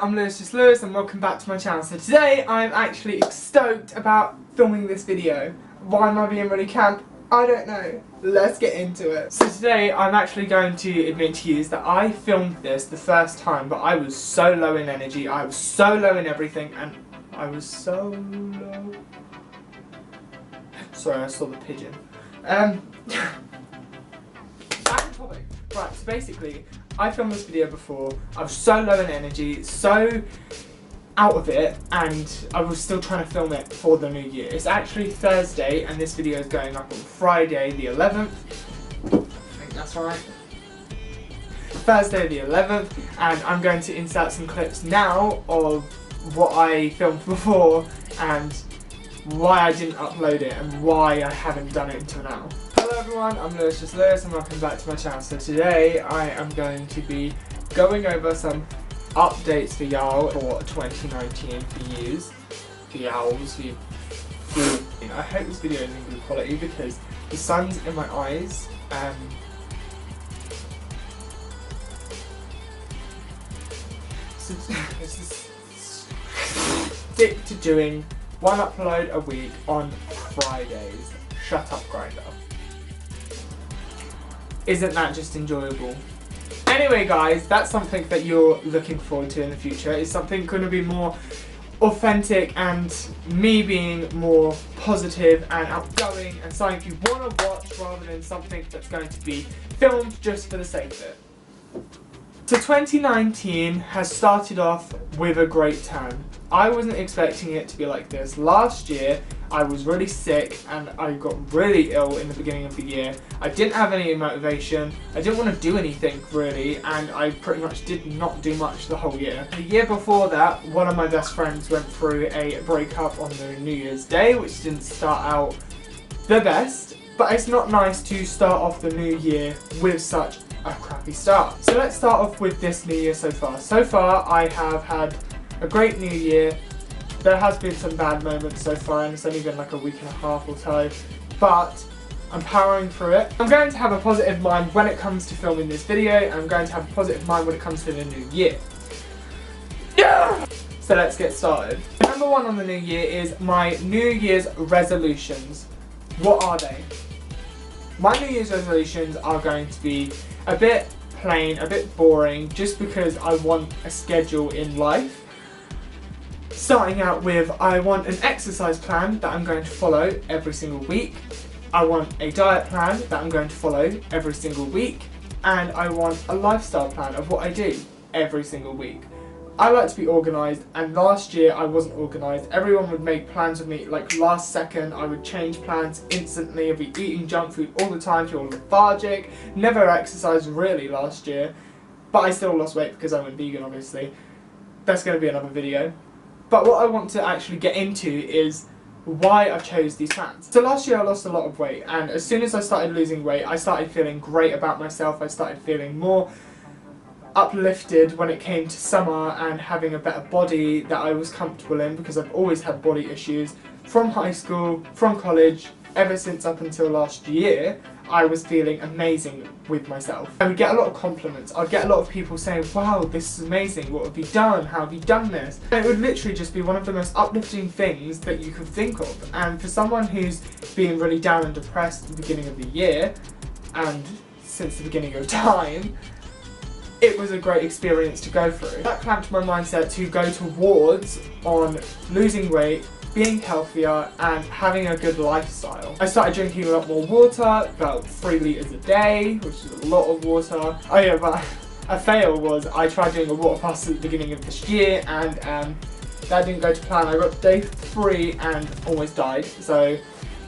I'm Lewis and welcome back to my channel. So today I'm actually stoked about filming this video. Why am I being really camp? I don't know. Let's get into it. So today I'm actually going to admit to you that I filmed this the first time, but I was so low in energy, I was so low in everything, and I was so low. Sorry, I saw the pigeon. Back to topic. Right, so basically, I filmed this video before, I was so low in energy, so out of it, and I was still trying to film it for the new year. It's actually Thursday, and this video is going up on Friday the 11th. I think that's right. Thursday the 11th, and I'm going to insert some clips now of what I filmed before, and why I didn't upload it, and why I haven't done it until now. Hello everyone, I'm Lewis and welcome back to my channel. So today I am going to be going over some updates for y'all for 2019 for yous. For y'alls, I hope this video is in good quality because the sun's in my eyes. Stick to doing one upload a week on Fridays. Shut up, Grinder. Isn't that just enjoyable? Anyway guys, that's something that you're looking forward to in the future. It's something going to be more authentic and me being more positive and outgoing and something you want to watch rather than something that's going to be filmed just for the sake of it. So 2019 has started off with a great turn. I wasn't expecting it to be like this. Last year I was really sick and I got really ill in the beginning of the year. I didn't have any motivation, I didn't want to do anything really, and I pretty much did not do much the whole year. The year before that, one of my best friends went through a breakup on the New Year's Day, which didn't start out the best, but it's not nice to start off the new year with such a crappy start. So let's start off with this new year so far. So far I have had a great new year. There has been some bad moments so far and it's only been like a week and a half or so, but I'm powering through it. I'm going to have a positive mind when it comes to filming this video, and I'm going to have a positive mind when it comes to the new year. Yeah! So let's get started. Number one on the new year is my New Year's resolutions. What are they? My New Year's resolutions are going to be a bit plain, a bit boring, just because I want a schedule in life. Starting out with, I want an exercise plan that I'm going to follow every single week. I want a diet plan that I'm going to follow every single week. And I want a lifestyle plan of what I do every single week. I like to be organised, and last year I wasn't organised. Everyone would make plans with me like last second. I would change plans instantly. I'd be eating junk food all the time, feel lethargic, never exercised really last year. But I still lost weight because I went vegan obviously. That's going to be another video. But what I want to actually get into is why I chose these plans. So last year I lost a lot of weight, and as soon as I started losing weight I started feeling great about myself. I started feeling more uplifted when it came to summer and having a better body that I was comfortable in, because I've always had body issues from high school, from college, ever since up until last year. I was feeling amazing with myself. I would get a lot of compliments. I'd get a lot of people saying, wow, this is amazing, what have you done, how have you done this? And it would literally just be one of the most uplifting things that you could think of. And for someone who's been really down and depressed at the beginning of the year, and since the beginning of time, it was a great experience to go through. That clamped my mindset to go towards on losing weight, being healthier and having a good lifestyle. I started drinking a lot more water, about 3 litres a day, which is a lot of water. Oh yeah, but a fail was I tried doing a water fast at the beginning of this year, and that didn't go to plan. I got to day 3 and almost died, so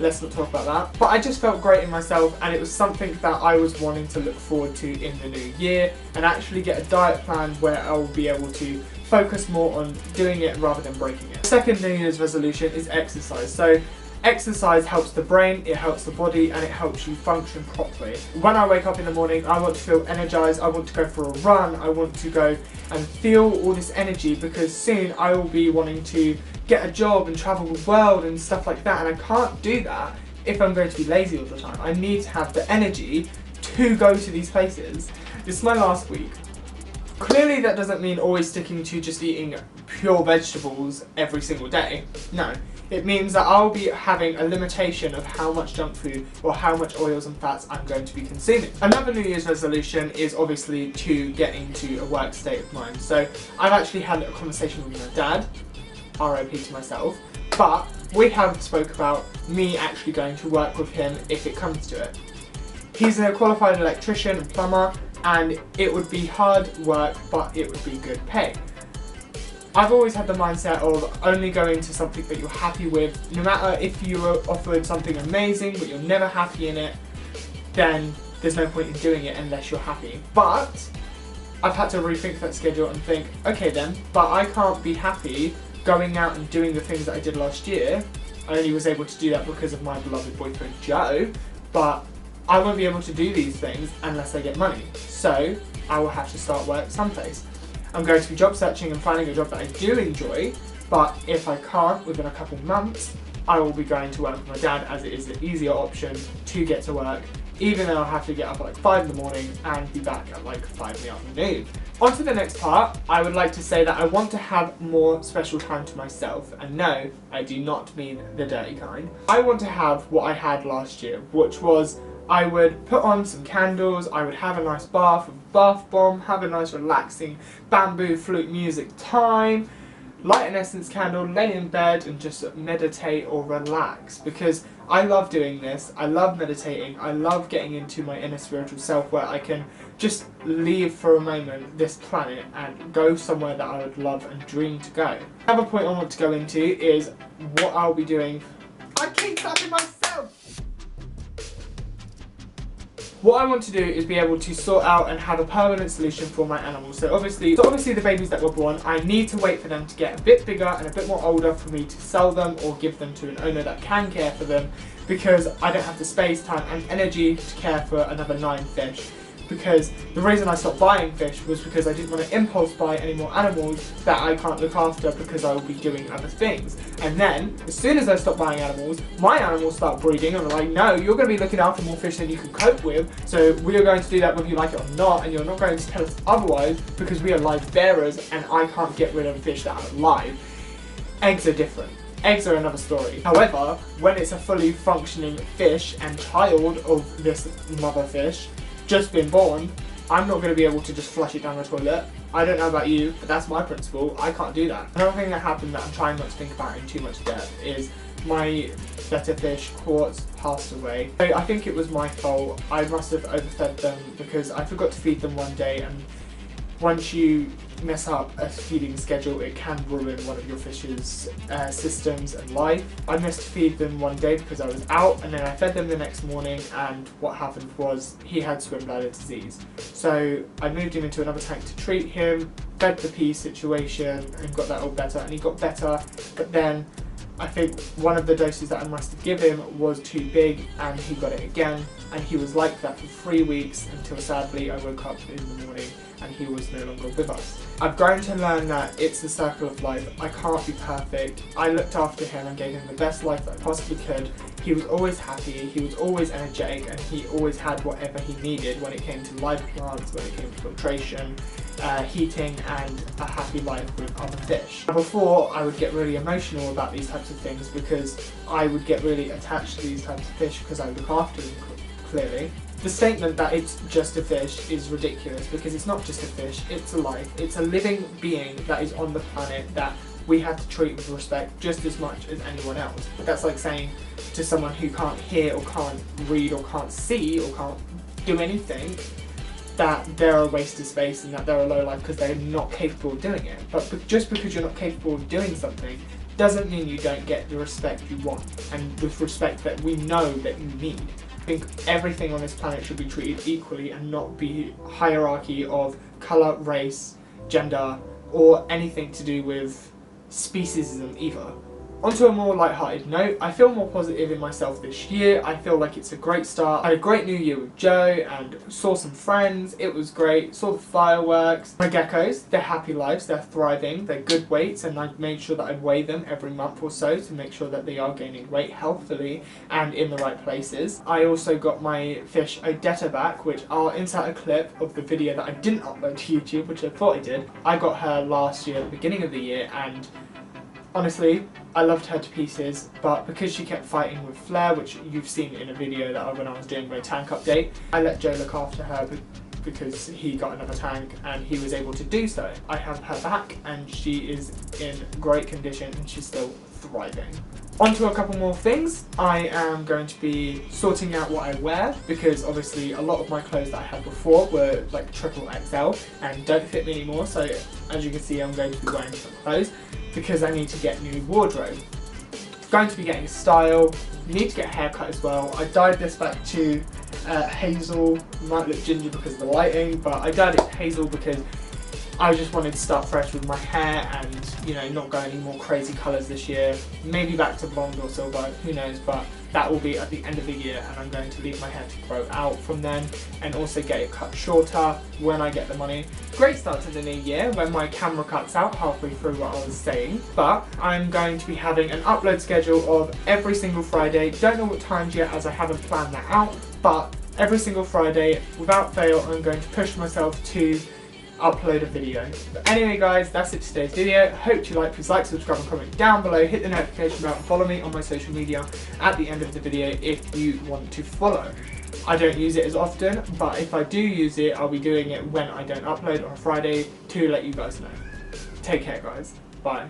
let's not talk about that. But I just felt great in myself, and it was something that I was wanting to look forward to in the new year, and actually get a diet plan where I will be able to focus more on doing it rather than breaking it. The second New Year's resolution is exercise. So Exercise helps the brain, it helps the body, and it helps you function properly. When I wake up in the morning, I want to feel energized, I want to go for a run, I want to go and feel all this energy, because soon I will be wanting to get a job and travel the world and stuff like that, and I can't do that if I'm going to be lazy all the time. I need to have the energy to go to these places. This is my last week. Clearly that doesn't mean always sticking to just eating pure vegetables every single day. No. It means that I'll be having a limitation of how much junk food or how much oils and fats I'm going to be consuming. Another New Year's resolution is obviously to get into a work state of mind. So I've actually had a conversation with my dad, RIP to myself, but we have spoke about me actually going to work with him if it comes to it. He's a qualified electrician and plumber, and it would be hard work, but it would be good pay. I've always had the mindset of only going to something that you're happy with. No matter if you were offered something amazing but you're never happy in it, then there's no point in doing it unless you're happy. But I've had to rethink that schedule and think, okay then, but I can't be happy going out and doing the things that I did last year. I only was able to do that because of my beloved boyfriend Joe, but I won't be able to do these things unless I get money. So I will have to start work someplace. I'm going to be job searching and finding a job that I do enjoy, but if I can't within a couple months, I will be going to work with my dad, as it is the easier option to get to work, even though I'll have to get up at like 5 in the morning and be back at like 5 in the afternoon. On to the next part, I would like to say that I want to have more special time to myself, and no, I do not mean the dirty kind. I want to have what I had last year, which was I would put on some candles, I would have a nice bath with a bath bomb, have a nice relaxing bamboo flute music time, light an essence candle, lay in bed and just meditate or relax, because I love doing this, I love meditating, I love getting into my inner spiritual self where I can just leave for a moment this planet and go somewhere that I would love and dream to go. Another point I want to go into is what I'll be doing. I keep clapping myself! What I want to do is be able to sort out and have a permanent solution for my animals. So obviously the babies that were born, I need to wait for them to get a bit bigger and a bit more older for me to sell them or give them to an owner that can care for them, because I don't have the space, time and energy to care for another 9 fish. Because the reason I stopped buying fish was because I didn't want to impulse buy any more animals that I can't look after, because I will be doing other things. And then, as soon as I stop buying animals, my animals start breeding and I'm like, no, you're going to be looking after more fish than you can cope with, so we are going to do that whether you like it or not, and you're not going to tell us otherwise, because we are live bearers and I can't get rid of fish that are live. Eggs are different. Eggs are another story. However, when it's a fully functioning fish and child of this mother fish, just been born, I'm not going to be able to just flush it down the toilet. I don't know about you, but that's my principle. I can't do that. Another thing that happened that I'm trying not to think about in too much depth is my betta fish, Quartz, passed away. So I think it was my fault. I must have overfed them because I forgot to feed them one day, and once you mess up a feeding schedule, it can ruin one of your fish's systems and life. I missed to feed them one day because I was out, and then I fed them the next morning, and what happened was he had swim bladder disease. So I moved him into another tank to treat him, fed the pee situation and got that all better, and he got better, but then I think one of the doses that I must have given him was too big and he got it again, and he was like that for 3 weeks until sadly I woke up in the morning and he was no longer with us. I've grown to learn that it's the circle of life. I can't be perfect. I looked after him and gave him the best life that I possibly could. He was always happy, he was always energetic, and he always had whatever he needed when it came to live plants, when it came to filtration, heating, and a happy life with other fish. Before, I would get really emotional about these types of things because I would get really attached to these types of fish because I look after them clearly. The statement that it's just a fish is ridiculous, because it's not just a fish, it's a life. It's a living being that is on the planet that we have to treat with respect just as much as anyone else. That's like saying to someone who can't hear or can't read or can't see or can't do anything that they're a waste of space and that they're a low life because they're not capable of doing it. But just because you're not capable of doing something doesn't mean you don't get the respect you want and the respect that we know that you need. I think everything on this planet should be treated equally and not be hierarchy of colour, race, gender, or anything to do with speciesism either. onto a more light-hearted note, I feel more positive in myself this year. I feel like it's a great start. I had a great new year with Joe and saw some friends. It was great. Saw the fireworks. My geckos, they're happy lives, they're thriving, they're good weights, and I made sure that I weigh them every month or so to make sure that they are gaining weight healthily and in the right places. I also got my fish Odetta back, which I'll insert a clip of the video that I didn't upload to YouTube, which I thought I did. I got her last year at the beginning of the year, and honestly, I loved her to pieces, but because she kept fighting with Flair, which you've seen in a video that when I was doing my tank update, I let Joe look after her because he got another tank and he was able to do so. I have her back and she is in great condition and she's still thriving. On to a couple more things. I am going to be sorting out what I wear because obviously a lot of my clothes that I had before were like triple XL and don't fit me anymore, so as you can see I'm going to be wearing some clothes because I need to get new wardrobe. Going to be getting style, need to get a haircut as well. I dyed this back to hazel. It might look ginger because of the lighting, but I dyed it to hazel because I just wanted to start fresh with my hair and, you know, not go any more crazy colours this year. Maybe back to blonde or silver, who knows, but that will be at the end of the year and I'm going to leave my hair to grow out from then and also get it cut shorter when I get the money. Great start to the new year when my camera cuts out halfway through what I was saying, but I'm going to be having an upload schedule of every single Friday. Don't know what times yet as I haven't planned that out, but every single Friday, without fail, I'm going to push myself to upload a video. But anyway guys, that's it for today's video. Hope you liked. Please like, subscribe and comment down below. Hit the notification bell and follow me on my social media at the end of the video if you want to follow. I don't use it as often, but if I do use it, I'll be doing it when I don't upload on a Friday to let you guys know. Take care guys. Bye.